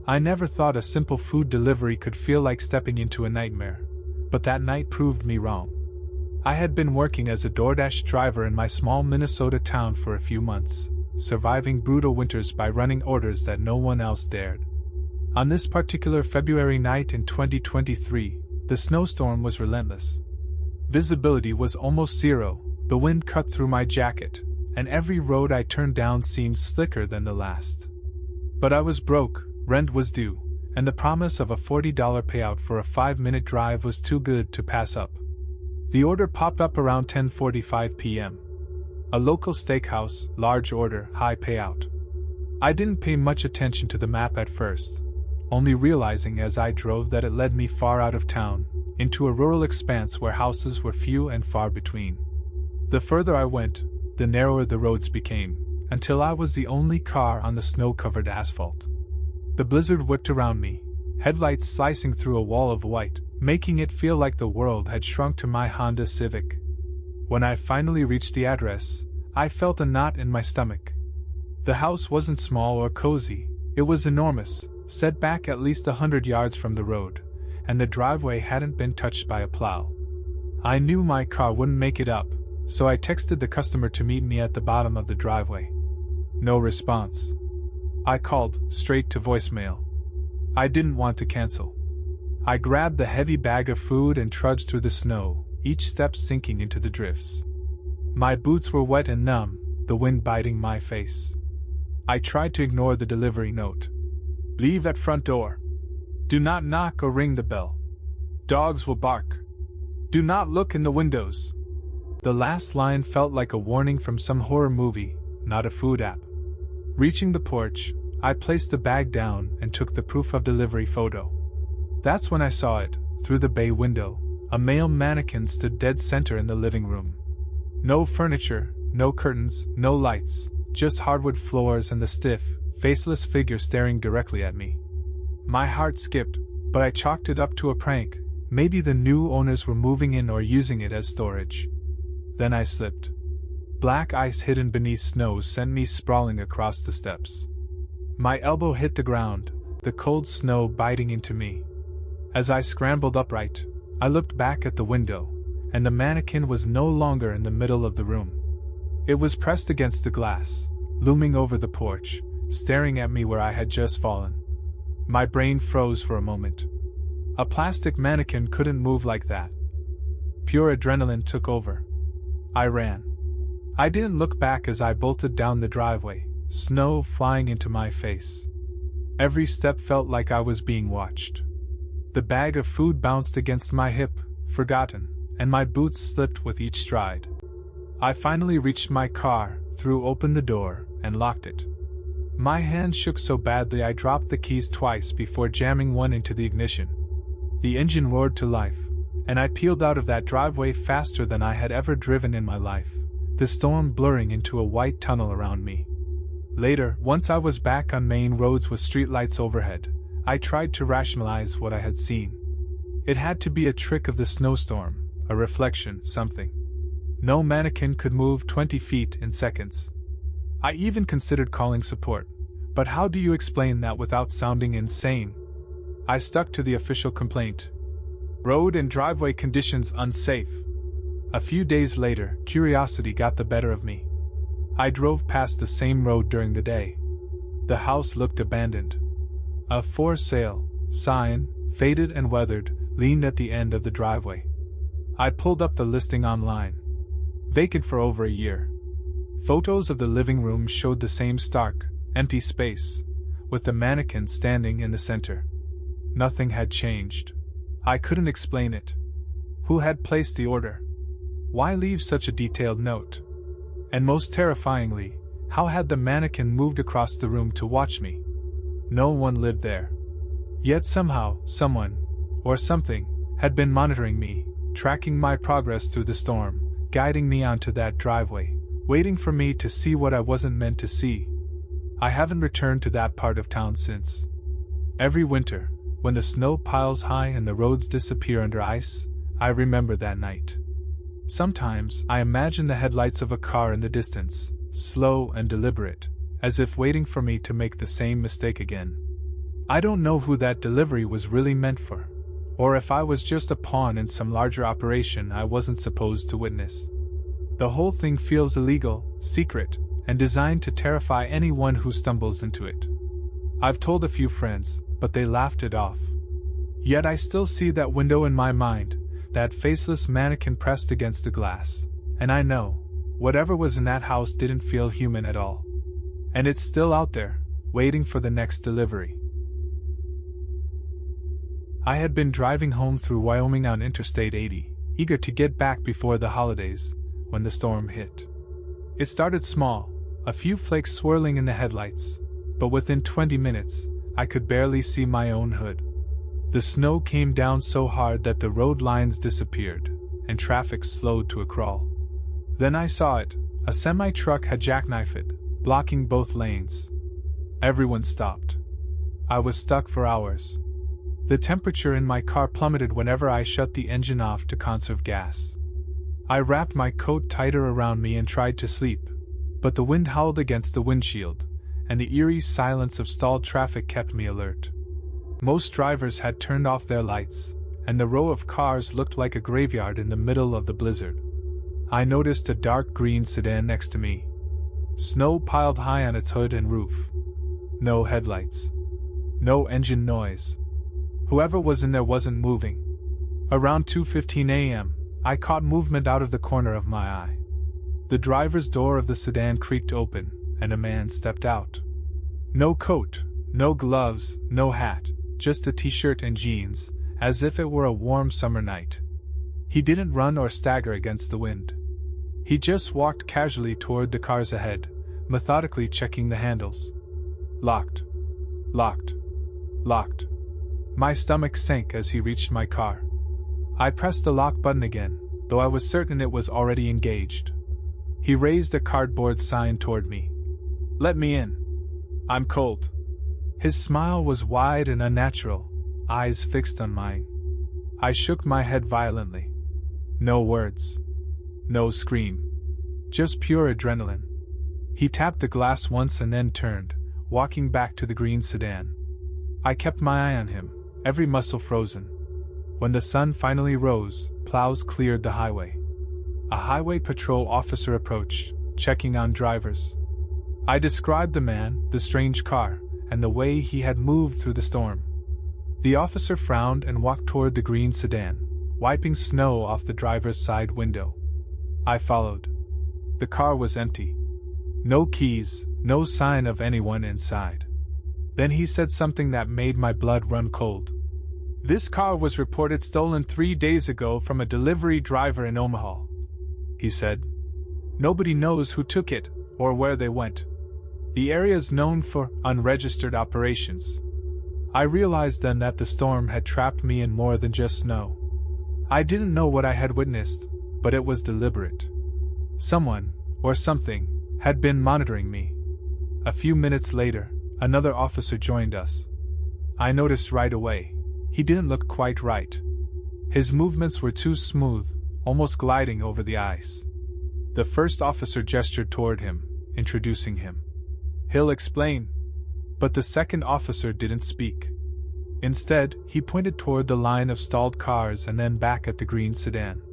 I never thought a simple food delivery could feel like stepping into a nightmare, but that night proved me wrong. I had been working as a DoorDash driver in my small Minnesota town for a few months, surviving brutal winters by running orders that no one else dared. On this particular February night in 2023, the snowstorm was relentless. Visibility was almost zero, the wind cut through my jacket, and every road I turned down seemed slicker than the last. But I was broke, rent was due, and the promise of a $40 payout for a 5-minute drive was too good to pass up. The order popped up around 10:45 p.m. A local steakhouse, large order, high payout. I didn't pay much attention to the map at first, only realizing as I drove that it led me far out of town, into a rural expanse where houses were few and far between. The further I went, the narrower the roads became, until I was the only car on the snow-covered asphalt. The blizzard whipped around me, headlights slicing through a wall of white, making it feel like the world had shrunk to my Honda Civic. When I finally reached the address, I felt a knot in my stomach. The house wasn't small or cozy, it was enormous, set back at least 100 yards from the road, and the driveway hadn't been touched by a plow. I knew my car wouldn't make it up, so I texted the customer to meet me at the bottom of the driveway. No response. I called, straight to voicemail. I didn't want to cancel. I grabbed the heavy bag of food and trudged through the snow, each step sinking into the drifts. My boots were wet and numb, the wind biting my face. I tried to ignore the delivery note. Leave at front door. Do not knock or ring the bell. Dogs will bark. Do not look in the windows. The last line felt like a warning from some horror movie, not a food app. Reaching the porch, I placed the bag down and took the proof of delivery photo. That's when I saw it, through the bay window. A male mannequin stood dead center in the living room. No furniture, no curtains, no lights, just hardwood floors and the stiff, faceless figure staring directly at me. My heart skipped, but I chalked it up to a prank. Maybe the new owners were moving in or using it as storage. Then I slipped. Black ice hidden beneath snow sent me sprawling across the steps. My elbow hit the ground, the cold snow biting into me. As I scrambled upright, I looked back at the window, and the mannequin was no longer in the middle of the room. It was pressed against the glass, looming over the porch, staring at me where I had just fallen. My brain froze for a moment. A plastic mannequin couldn't move like that. Pure adrenaline took over. I ran. I didn't look back as I bolted down the driveway, snow flying into my face. Every step felt like I was being watched. The bag of food bounced against my hip, forgotten, and my boots slipped with each stride. I finally reached my car, threw open the door, and locked it. My hand shook so badly I dropped the keys twice before jamming one into the ignition. The engine roared to life, and I peeled out of that driveway faster than I had ever driven in my life, the storm blurring into a white tunnel around me. Later, once I was back on main roads with streetlights overhead, I tried to rationalize what I had seen. It had to be a trick of the snowstorm, a reflection, something. No mannequin could move 20 feet in seconds. I even considered calling support, but how do you explain that without sounding insane? I stuck to the official complaint. Road and driveway conditions unsafe. A few days later, curiosity got the better of me. I drove past the same road during the day. The house looked abandoned. A for sale sign, faded and weathered, leaned at the end of the driveway. I pulled up the listing online. Vacant for over a year. Photos of the living room showed the same stark, empty space, with the mannequin standing in the center. Nothing had changed. I couldn't explain it. Who had placed the order? Why leave such a detailed note? And most terrifyingly, how had the mannequin moved across the room to watch me? No one lived there. Yet somehow, someone, or something, had been monitoring me, tracking my progress through the storm, guiding me onto that driveway, waiting for me to see what I wasn't meant to see. I haven't returned to that part of town since. Every winter, when the snow piles high and the roads disappear under ice, I remember that night. Sometimes I imagine the headlights of a car in the distance, slow and deliberate, as if waiting for me to make the same mistake again. I don't know who that delivery was really meant for, or if I was just a pawn in some larger operation I wasn't supposed to witness. The whole thing feels illegal, secret, and designed to terrify anyone who stumbles into it. I've told a few friends, but they laughed it off. Yet I still see that window in my mind, that faceless mannequin pressed against the glass, and I know, whatever was in that house didn't feel human at all. And it's still out there, waiting for the next delivery. I had been driving home through Wyoming on Interstate 80, eager to get back before the holidays, when the storm hit. It started small, a few flakes swirling in the headlights, but within 20 minutes, I could barely see my own hood. The snow came down so hard that the road lines disappeared, and traffic slowed to a crawl. Then I saw it, a semi-truck had jackknifed it, blocking both lanes. Everyone stopped. I was stuck for hours. The temperature in my car plummeted whenever I shut the engine off to conserve gas. I wrapped my coat tighter around me and tried to sleep, but the wind howled against the windshield, and the eerie silence of stalled traffic kept me alert. Most drivers had turned off their lights, and the row of cars looked like a graveyard in the middle of the blizzard. I noticed a dark green sedan next to me. Snow piled high on its hood and roof. No headlights. No engine noise. Whoever was in there wasn't moving. Around 2:15 a.m., I caught movement out of the corner of my eye. The driver's door of the sedan creaked open, and a man stepped out. No coat, no gloves, no hat, just a t-shirt and jeans, as if it were a warm summer night. He didn't run or stagger against the wind. He just walked casually toward the cars ahead, methodically checking the handles. Locked. Locked. Locked. My stomach sank as he reached my car. I pressed the lock button again, though I was certain it was already engaged. He raised a cardboard sign toward me. "Let me in. I'm cold." His smile was wide and unnatural, eyes fixed on mine. I shook my head violently. No words. No scream. Just pure adrenaline. He tapped the glass once and then turned, walking back to the green sedan. I kept my eye on him, every muscle frozen. When the sun finally rose, plows cleared the highway. A highway patrol officer approached, checking on drivers. I described the man, the strange car, and the way he had moved through the storm. The officer frowned and walked toward the green sedan, wiping snow off the driver's side window. I followed. The car was empty. No keys, no sign of anyone inside. Then he said something that made my blood run cold. "This car was reported stolen 3 days ago from a delivery driver in Omaha," he said. "Nobody knows who took it, or where they went. The area's known for unregistered operations." I realized then that the storm had trapped me in more than just snow. I didn't know what I had witnessed, but it was deliberate. Someone, or something, had been monitoring me. A few minutes later, another officer joined us. I noticed right away, he didn't look quite right. His movements were too smooth, almost gliding over the ice. The first officer gestured toward him, introducing him. "He'll explain." But the second officer didn't speak. Instead, he pointed toward the line of stalled cars and then back at the green sedan.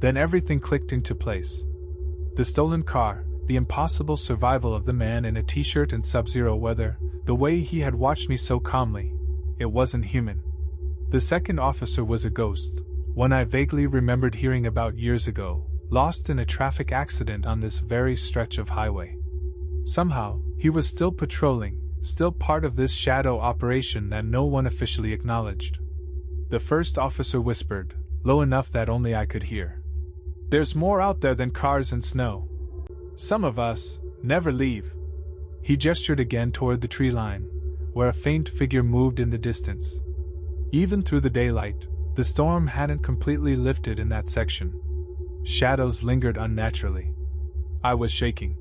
Then everything clicked into place. The stolen car, the impossible survival of the man in a t-shirt in sub-zero weather, the way he had watched me so calmly. It wasn't human. The second officer was a ghost, one I vaguely remembered hearing about years ago, lost in a traffic accident on this very stretch of highway. Somehow, he was still patrolling, still part of this shadow operation that no one officially acknowledged. The first officer whispered, low enough that only I could hear. "There's more out there than cars and snow. Some of us never leave." He gestured again toward the tree line, where a faint figure moved in the distance. Even through the daylight, the storm hadn't completely lifted in that section. Shadows lingered unnaturally. I was shaking.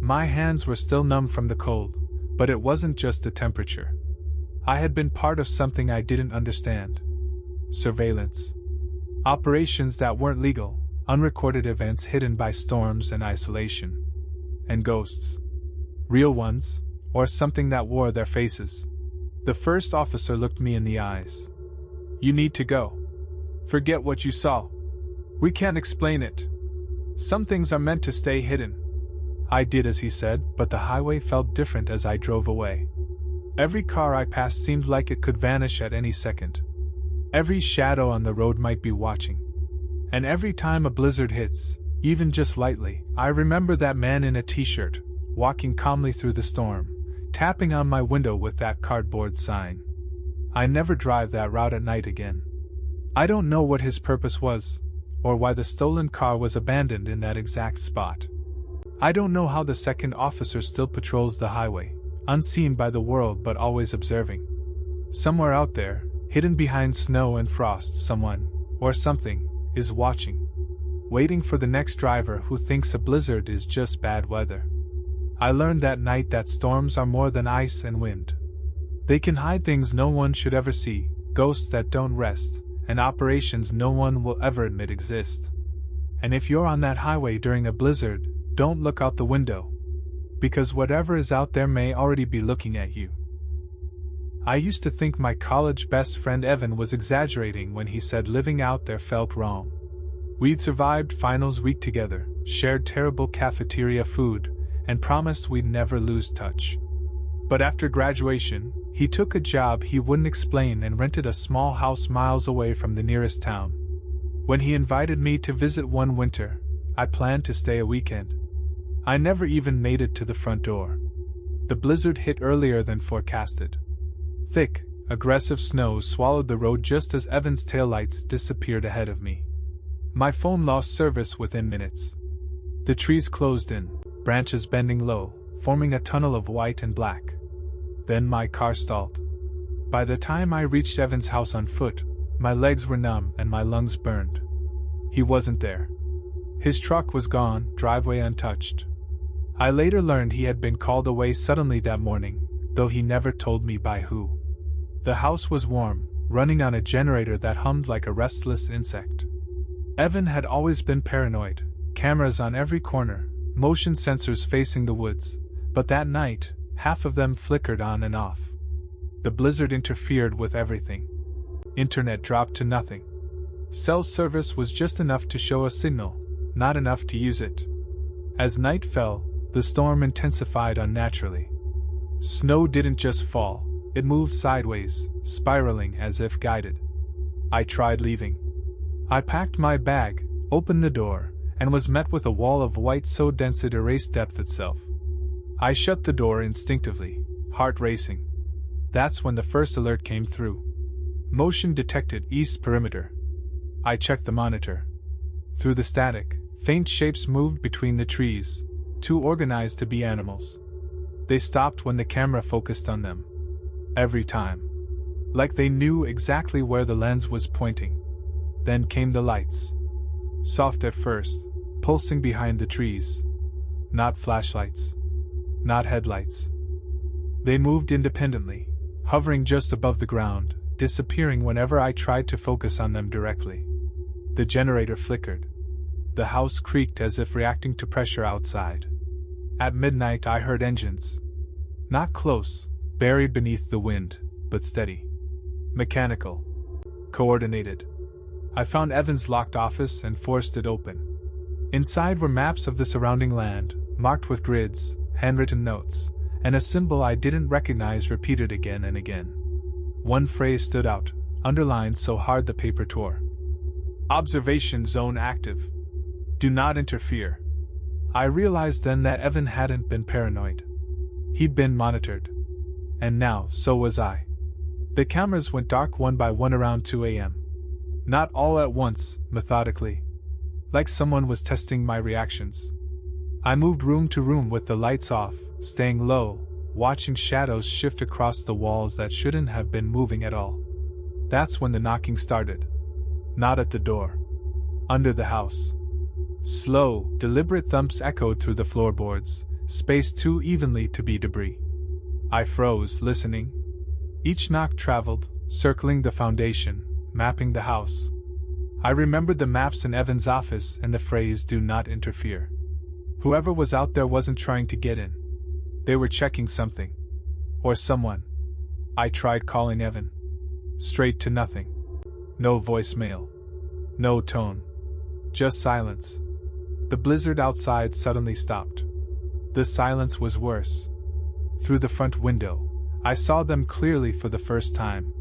My hands were still numb from the cold, but it wasn't just the temperature. I had been part of something I didn't understand. Surveillance. Operations that weren't legal, unrecorded events hidden by storms and isolation. And ghosts. Real ones, or something that wore their faces. The first officer looked me in the eyes. "You need to go. Forget what you saw. We can't explain it. Some things are meant to stay hidden." I did as he said, but the highway felt different as I drove away. Every car I passed seemed like it could vanish at any second. Every shadow on the road might be watching. And every time a blizzard hits, even just lightly, I remember that man in a t-shirt, walking calmly through the storm, tapping on my window with that cardboard sign. I never drive that route at night again. I don't know what his purpose was, or why the stolen car was abandoned in that exact spot. I don't know how the second officer still patrols the highway, unseen by the world but always observing. Somewhere out there, hidden behind snow and frost, someone, or something, is watching. Waiting for the next driver who thinks a blizzard is just bad weather. I learned that night that storms are more than ice and wind. They can hide things no one should ever see, ghosts that don't rest, and operations no one will ever admit exist. And if you're on that highway during a blizzard, don't look out the window. Because whatever is out there may already be looking at you. I used to think my college best friend Evan was exaggerating when he said living out there felt wrong. We'd survived finals week together, shared terrible cafeteria food, and promised we'd never lose touch. But after graduation, he took a job he wouldn't explain and rented a small house miles away from the nearest town. When he invited me to visit one winter, I planned to stay a weekend. I never even made it to the front door. The blizzard hit earlier than forecasted. Thick, aggressive snow swallowed the road just as Evan's taillights disappeared ahead of me. My phone lost service within minutes. The trees closed in, branches bending low, forming a tunnel of white and black. Then my car stalled. By the time I reached Evan's house on foot, my legs were numb and my lungs burned. He wasn't there. His truck was gone, driveway untouched. I later learned he had been called away suddenly that morning, though he never told me by who. The house was warm, running on a generator that hummed like a restless insect. Evan had always been paranoid, cameras on every corner, motion sensors facing the woods, but that night, half of them flickered on and off. The blizzard interfered with everything. Internet dropped to nothing. Cell service was just enough to show a signal, not enough to use it. As night fell, the storm intensified unnaturally. Snow didn't just fall, it moved sideways, spiraling as if guided. I tried leaving. I packed my bag, opened the door, and was met with a wall of white so dense it erased depth itself. I shut the door instinctively, heart racing. That's when the first alert came through. Motion detected east perimeter. I checked the monitor. Through the static, faint shapes moved between the trees, too organized to be animals. They stopped when the camera focused on them. Every time. Like they knew exactly where the lens was pointing. Then came the lights. Soft at first, pulsing behind the trees. Not flashlights. Not headlights. They moved independently, hovering just above the ground, disappearing whenever I tried to focus on them directly. The generator flickered. The house creaked as if reacting to pressure outside. At midnight I heard engines. Not close, buried beneath the wind, but steady. Mechanical. Coordinated. I found Evan's locked office and forced it open. Inside were maps of the surrounding land, marked with grids, handwritten notes, and a symbol I didn't recognize repeated again and again. One phrase stood out, underlined so hard the paper tore. Observation zone active. Do not interfere. I realized then that Evan hadn't been paranoid. He'd been monitored. And now, so was I. The cameras went dark one by one around 2 a.m. Not all at once, methodically. Like someone was testing my reactions. I moved room to room with the lights off, staying low, watching shadows shift across the walls that shouldn't have been moving at all. That's when the knocking started. Not at the door. Under the house. Slow, deliberate thumps echoed through the floorboards, spaced too evenly to be debris. I froze, listening. Each knock traveled, circling the foundation, mapping the house. I remembered the maps in Evan's office and the phrase, "Do not interfere." Whoever was out there wasn't trying to get in. They were checking something. Or someone. I tried calling Evan. Straight to nothing. No voicemail. No tone. Just silence. The blizzard outside suddenly stopped. The silence was worse. Through the front window, I saw them clearly for the first time.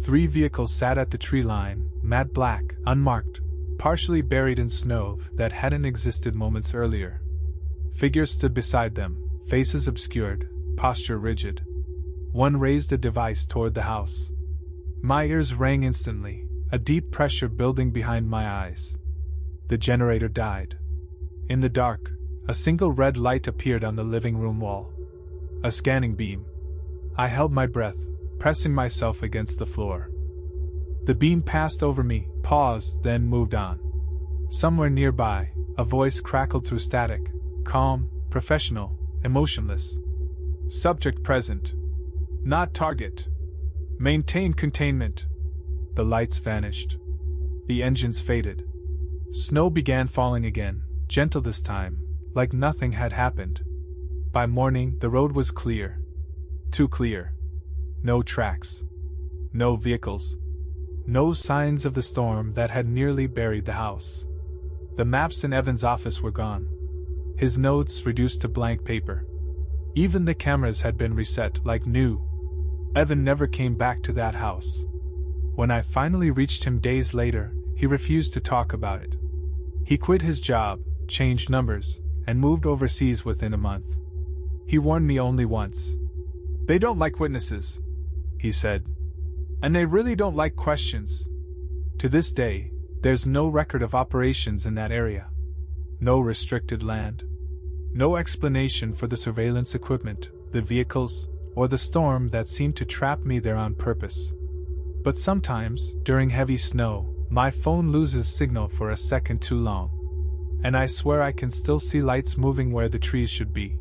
3 vehicles sat at the tree line, matte black, unmarked, partially buried in snow that hadn't existed moments earlier. Figures stood beside them, faces obscured, posture rigid. One raised a device toward the house. My ears rang instantly, a deep pressure building behind my eyes. The generator died. In the dark, a single red light appeared on the living room wall. A scanning beam. I held my breath, pressing myself against the floor. The beam passed over me, paused, then moved on. Somewhere nearby, a voice crackled through static, calm, professional, emotionless. Subject present. Not target. Maintain containment. The lights vanished. The engines faded. Snow began falling again, gentle this time, like nothing had happened. By morning, the road was clear. Too clear. No tracks. No vehicles. No signs of the storm that had nearly buried the house. The maps in Evan's office were gone. His notes reduced to blank paper. Even the cameras had been reset like new. Evan never came back to that house. When I finally reached him days later, he refused to talk about it. He quit his job, changed numbers, and moved overseas within a month. He warned me only once. "They don't like witnesses," he said. "And they really don't like questions." To this day, there's no record of operations in that area. No restricted land. No explanation for the surveillance equipment, the vehicles, or the storm that seemed to trap me there on purpose. But sometimes, during heavy snow, my phone loses signal for a second too long. And I swear I can still see lights moving where the trees should be.